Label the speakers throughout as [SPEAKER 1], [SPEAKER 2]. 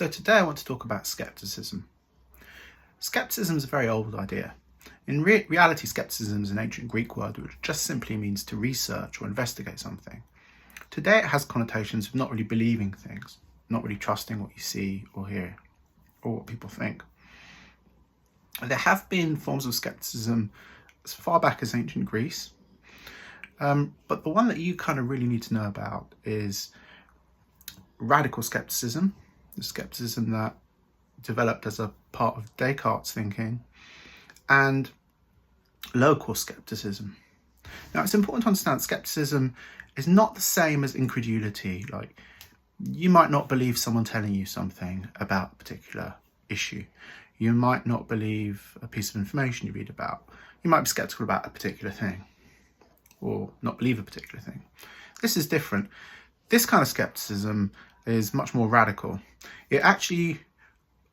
[SPEAKER 1] So today I want to talk about scepticism. Scepticism is a very old idea. In reality, scepticism is an ancient Greek word which just simply means to research or investigate something. Today it has connotations of not really believing things, not really trusting what you see or hear, or what people think. There have been forms of scepticism as far back as ancient Greece, but the one that you kind of really need to know about is radical skepticism, the skepticism that developed as a part of Descartes' thinking, and local skepticism. Now, it's important to understand skepticism is not the same as incredulity. Like, you might not believe someone telling you something about a particular issue. You might not believe a piece of information you read about. You might be skeptical about a particular thing, or not believe a particular thing. This is different. This kind of skepticism is much more radical. It actually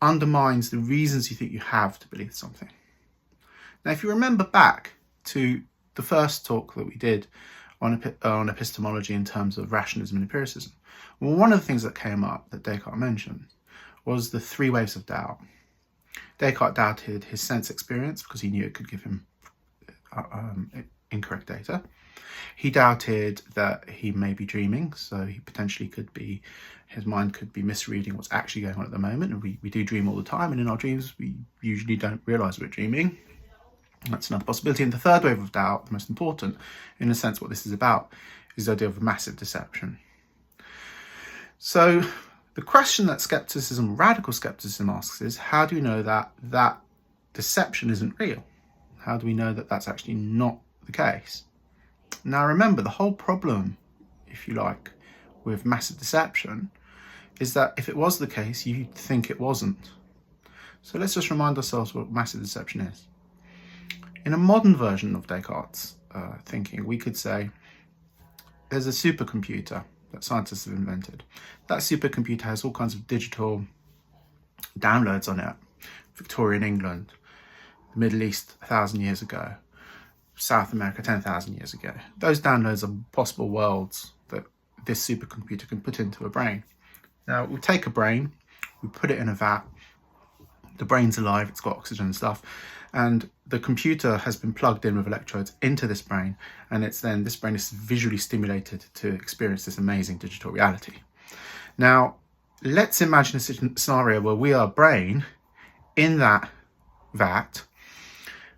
[SPEAKER 1] undermines the reasons you think you have to believe something. Now, if you remember back to the first talk that we did on epistemology in terms of rationalism and empiricism, well, one of the things that came up that Descartes mentioned was the three waves of doubt. Descartes doubted his sense experience because he knew it could give him incorrect data. He doubted that he may be dreaming, so he potentially his mind could be misreading what's actually going on at the moment. And we do dream all the time, and in our dreams we usually don't realise we're dreaming. That's another possibility. And the third wave of doubt, the most important, in a sense what this is about, is the idea of massive deception. So the question that skepticism, radical skepticism, asks is, how do we know that that deception isn't real? How do we know that that's actually not the case? Now remember, the whole problem, if you like, with massive deception is that if it was the case, you'd think it wasn't. So let's just remind ourselves what massive deception is. In a modern version of Descartes' thinking, we could say there's a supercomputer that scientists have invented. That supercomputer has all kinds of digital downloads on it. Victorian England, the Middle East 1,000 years ago, South America 10,000 years ago. Those downloads are possible worlds that this supercomputer can put into a brain. Now, we take a brain, we put it in a vat, the brain's alive, it's got oxygen and stuff, and the computer has been plugged in with electrodes into this brain, and this brain is visually stimulated to experience this amazing digital reality. Now, let's imagine a scenario where we are a brain in that vat,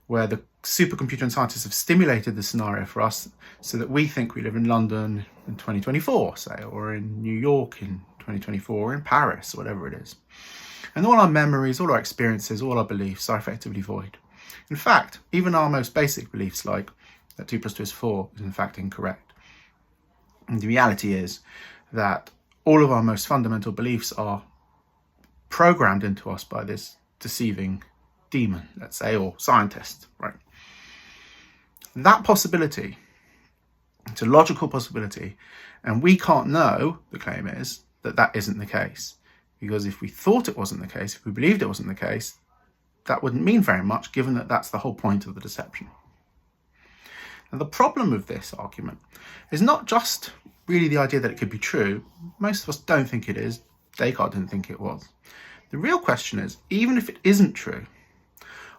[SPEAKER 1] where the supercomputer and scientists have stimulated the scenario for us so that we think we live in London in 2024, say, or in New York in 2024, or in Paris, or whatever it is. And all our memories, all our experiences, all our beliefs are effectively void. In fact, even our most basic beliefs, like that 2 + 2 is 4, is in fact incorrect. And the reality is that all of our most fundamental beliefs are programmed into us by this deceiving demon, let's say, or scientist, right? That possibility, it's a logical possibility, and we can't know, the claim is, that that isn't the case. Because if we thought it wasn't the case, if we believed it wasn't the case, that wouldn't mean very much, given that that's the whole point of the deception. Now, the problem with this argument is not just really the idea that it could be true. Most of us don't think it is. Descartes didn't think it was. The real question is, even if it isn't true,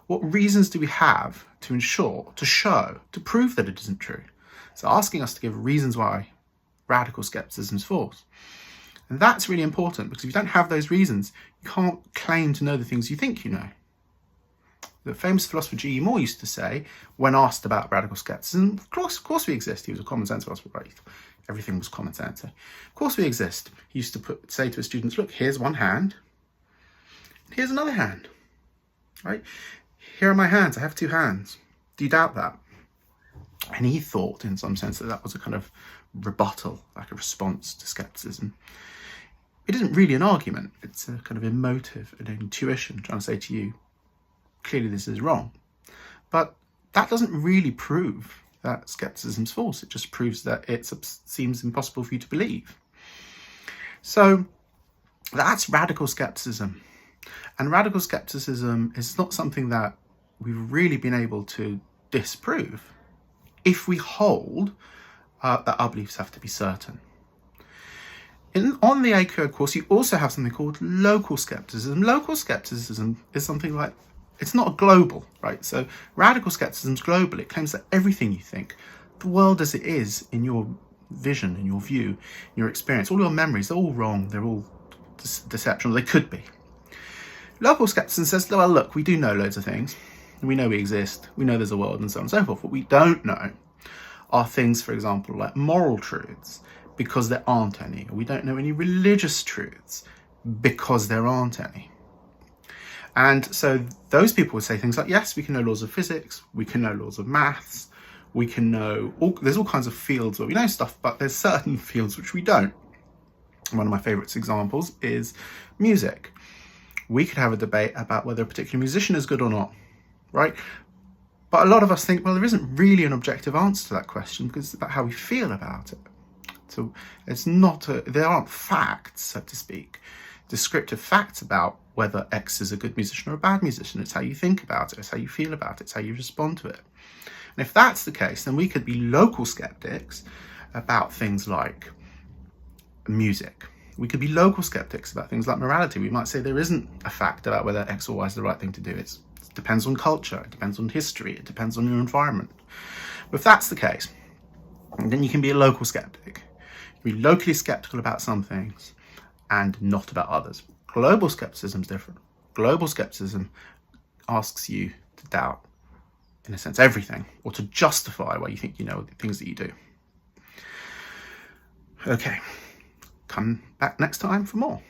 [SPEAKER 1] what reasons do we have to show, to prove that it isn't true? So asking us to give reasons why radical skepticism is false. And that's really important, because if you don't have those reasons, you can't claim to know the things you think you know. The famous philosopher G.E. Moore used to say, when asked about radical skepticism, of course we exist. He was a common sense philosopher, right? Everything was common sense. Of course we exist. He used to say to his students, look, here's one hand, here's another hand, right? Here are my hands, I have 2 hands. Do you doubt that? And he thought, in some sense, that that was a kind of rebuttal, like a response to skepticism. It isn't really an argument, it's a kind of emotive, an intuition trying to say to you, clearly this is wrong. But that doesn't really prove that skepticism's false. It just proves that it seems impossible for you to believe. So that's radical skepticism. And radical skepticism is not something that we've really been able to disprove if we hold that our beliefs have to be certain. On the AQO course, you also have something called local skepticism. Local skepticism is something like, it's not global, right? So radical skepticism is global. It claims that everything you think, the world as it is in your vision, in your view, in your experience, all your memories, they're all wrong. They're all deception, or they could be. Local skepticism says, well, look, we do know loads of things. We know we exist. We know there's a world and so on and so forth. What we don't know are things, for example, like moral truths, because there aren't any. We don't know any religious truths because there aren't any. And so those people would say things like, yes, we can know laws of physics, we can know laws of maths, we can know, there's all kinds of fields where we know stuff, but there's certain fields which we don't. One of my favourite examples is music. We could have a debate about whether a particular musician is good or not, right? But a lot of us think, well, there isn't really an objective answer to that question because it's about how we feel about it. So it's not, there aren't facts, so to speak, descriptive facts about whether X is a good musician or a bad musician. It's how you think about it, it's how you feel about it, it's how you respond to it. And if that's the case, then we could be local skeptics about things like music. We could be local skeptics about things like morality. We might say there isn't a fact about whether X or Y is the right thing to do. It depends on culture, it depends on history, it depends on your environment. But if that's the case, then you can be a local skeptic. Be locally skeptical about some things and not about others. Global skepticism is different. Global skepticism asks you to doubt, in a sense, everything, or to justify why you think you know the things that you do. Okay, come back next time for more.